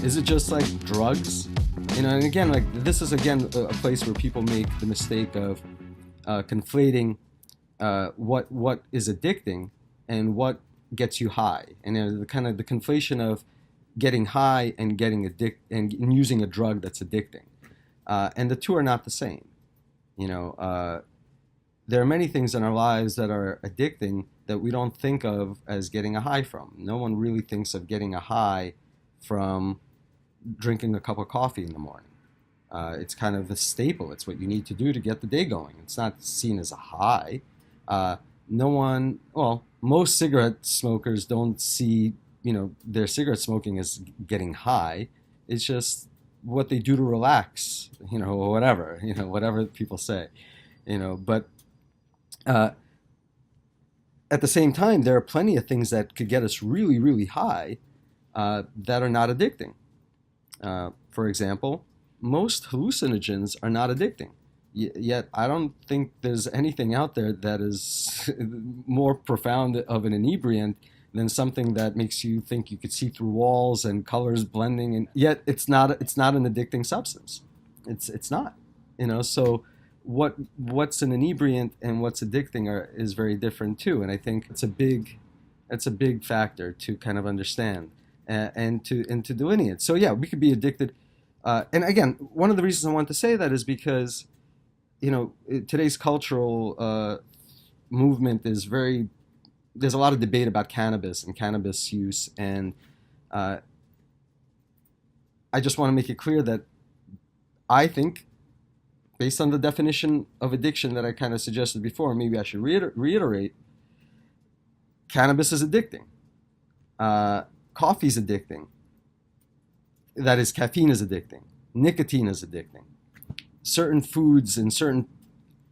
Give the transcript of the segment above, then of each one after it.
Is it just like drugs? You know, and again, like this is again a place where people make the mistake of conflating what is addicting and what gets you high, and the kind of the conflation of getting high and getting and using a drug that's addicting, and the two are not the same. You know, there are many things in our lives that are addicting that we don't think of as getting a high from. No one really thinks of getting a high from drinking a cup of coffee in the morning. It's kind of the staple. It's what you need to do to get the day going. It's not seen as a high. Most cigarette smokers don't see, their cigarette smoking as getting high. It's just what they do to relax, or whatever people say, but at the same time, there are plenty of things that could get us really, really high that are not addicting. For example, most hallucinogens are not addicting. Yet I don't think there's anything out there that is more profound of an inebriant than something that makes you think you could see through walls and colors blending, and yet it's not an addicting substance. It's not. So what's an inebriant and what's addicting is very different too, and I think it's a big factor to kind of understand and to delineate. So yeah, we could be addicted, and again, one of the reasons I want to say that is because today's cultural movement is there's a lot of debate about cannabis and cannabis use, and I just want to make it clear that I think, based on the definition of addiction that I kind of suggested before, maybe I should reiterate, cannabis is addicting. Coffee is addicting. That is, caffeine is addicting. Nicotine is addicting. Certain foods and certain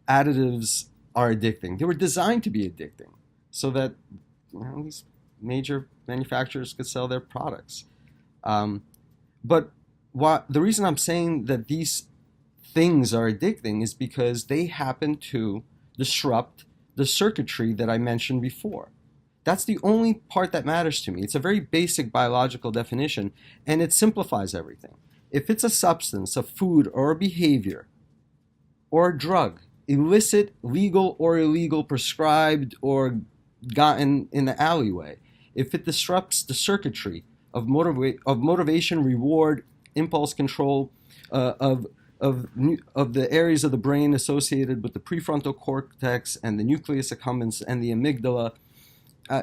additives are addicting. They were designed to be addicting so that these major manufacturers could sell their products. But the reason I'm saying that these things are addicting is because they happen to disrupt the circuitry that I mentioned before. That's the only part that matters to me. It's a very basic biological definition, and it simplifies everything. If it's a substance, a food, or a behavior, or a drug, illicit, legal or illegal, prescribed or gotten in the alleyway, if it disrupts the circuitry of motivation, reward, impulse control, of the areas of the brain associated with the prefrontal cortex and the nucleus accumbens and the amygdala,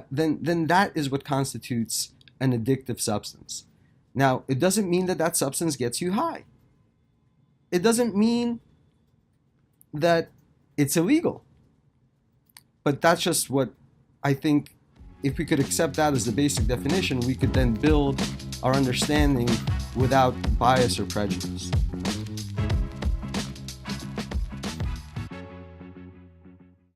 then that is what constitutes an addictive substance. Now, it doesn't mean that substance gets you high. It doesn't mean that it's illegal. But that's just what I think. If we could accept that as the basic definition, we could then build our understanding without bias or prejudice.